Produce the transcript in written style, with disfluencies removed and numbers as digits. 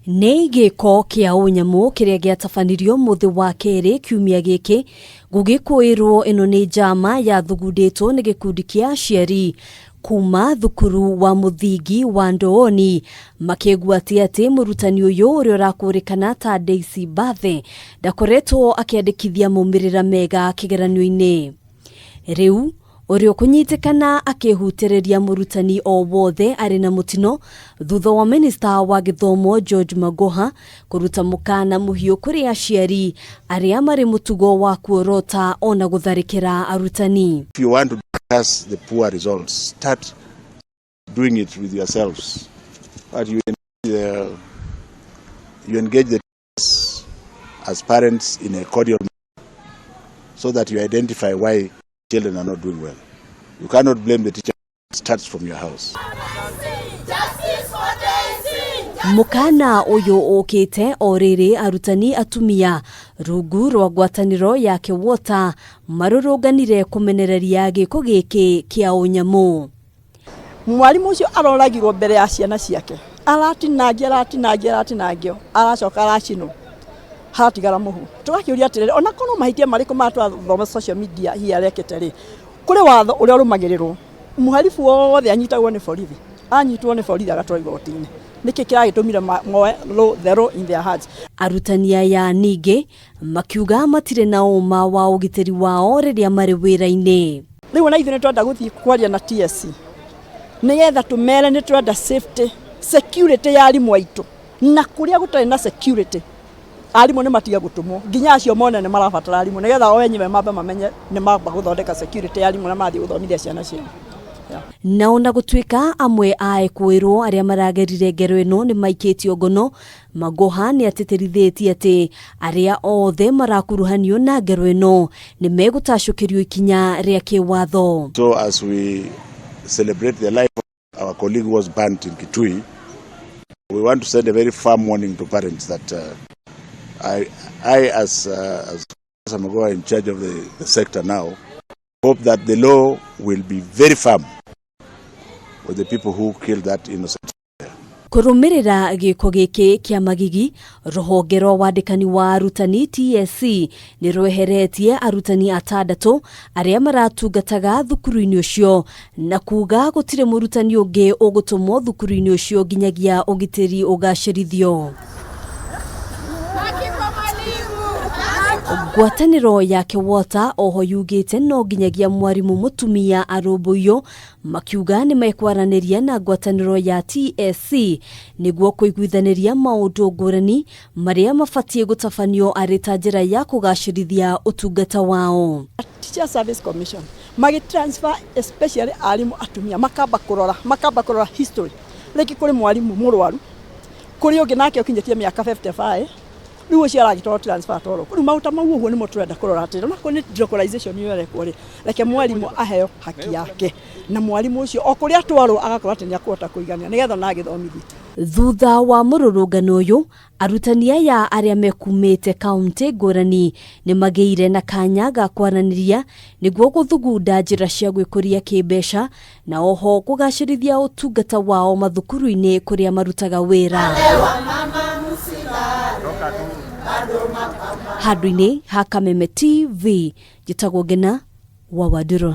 Nĩ gĩko kĩa ũnyamũ kĩrĩa gĩatabanirio mũthĩ wa kerĩ kiumia gĩkĩ gũgĩkũĩrwo ĩno nĩ njama yathugundĩtwo nĩ gĩkundi kĩa aciari kuma thukuru wa mũthingi wa Ndooni makĩgwatia atĩ murutani ũyũ ũrĩa ũrakũrĩkana ta Daisy ndakoretwo akĩandĩkithia maumĩrĩra mega kĩgeranio-inĩ. Rĩu ũrĩa kũnyitikana akĩhutĩrĩria murutani o wothe arĩ na mũtino thutha wa minister wa gĩthomo George Magoha kũruta mũkana mũhiũ kũrĩ aciari arĩa marĩ mũtugo wa kuorota ona gũtharĩkĩra arutani. If you want to discuss the poor results, start doing it with yourselves. But you engage the teachers as parents in a cordial manner so that you identify why children are not doing well. You cannot blame the teacher. It starts from your house. Mukana ũyũ ũkĩte o rĩrĩ arutani atumia rungu rwa ngwatanĩro ya KEWOTA marũrũnganire kũmenereria gĩko gĩkĩ kĩa ũnyamũ. Mwarimu ũcio aroragirwo mbere ya ciana ciake. Aratinangio aracoka aracinwo. Hatigara muhu. Tũgakĩũria atĩrĩrĩ ona kono mahĩtia marĩkũ matwathoma social media hiya rekete rĩ. Kũrĩ watho ũrĩa ũrũmagĩrĩrwo. Mũhalifu wothe anyitagwo nĩ borithi. Anyitwo nĩ borithi agatwarwo igoti-inĩ. Nĩkĩ kĩragĩtũmire moe the law in their hearts. Arutani aya ningĩ makiuga matirĩ na ũma wa ũgitĩri wao rĩrĩa marĩ wĩra-inĩ. Rĩu ona ithuĩ nĩtwenda gũthiĩ kwaria na TSC. Nĩgetha tũmere nĩtwenda safety, security ya arimũ aitũ. Na kũrĩa gũtarĩ na security arimũ nĩ matiga gũtũmwo nginya acio mone nĩ marabatara arimũ nĩgetha o enyewe mambe mamenye nĩ mamba gũthondeka security ya arimũ na mathiĩ gũthomithia ciana ciao. Na ona gũtuĩka amwe a ekwĩrwo arĩa maragerire ngero ĩno nĩ maikĩtio ngono, Magoha nĩ atĩtĩrithĩtie atĩ arĩa othe marakuruhanio na ngero ĩno nĩ megũtacũkĩrio ikinya rĩa kĩwatho. So as we celebrate the life of our colleague who was burnt in Kitui, we want to send a very firm warning to parents that I as Magoha in charge of the sector now, hope that the law will be very firm with the people who killed that innocent. Kũrũmĩrĩra gĩko gĩkĩ kĩa magigi, rũhonge rwa wandĩkani wa arutani TSC nĩ rweheretie arutani 6 arĩa maratungataga thukuru-inĩ ũcio na kuga gũtirĩ mũrutani ũngĩ ũgũtũmwo thukuru-inĩ ũcio nginyagia ũgitĩri ũgacĩrithio. Ngwatanĩro ya KEWOTA oho yugĩte no nginyagia mwarimu mũtumia arũmbũiyo makiuga nĩ mekwaranĩria na ngwatanĩro ya TSC nĩguo kũiguithanĩria maũndũ ngũrani marĩa mabatiĩ gũtabanio arĩ ta njĩra ya kũgacĩrithia ũtungata wao. Teacher Service Commission transfer especially arimũ atumia makamba kũrora history. Rĩngĩ kũrĩ mwarimu mũrwaru kũrĩ ũngĩ nake ũkinyĩtie mĩaka 55 rĩu ũcio aragĩtwarwo transfer toro. Rĩu maũndũ mau ũguo nĩmo tũrenda kũrora atĩ na kũrĩ localization yũrekwo rĩ reke mwarimu aheo haki yake na mwarimu ũcio o kũrĩa atwarwo agakorwo atĩ nĩakũhota kũigania nĩgetha na agĩthomithia. Thutha wa mũrũrũngano ũyũ arutani aya arĩa mekumĩte kaunti ngũrani nĩ magĩire na kanya ga kwaranĩria nĩguo gũthugunda njĩra cia gwĩkũria kĩmbeca na oho kũgacĩrithia ũtungata wao mathukuru-inĩ kũrĩa marutaga wĩra. Handũ-inĩ ha Kameme TV, njĩtagwo Ngena wa Waduro.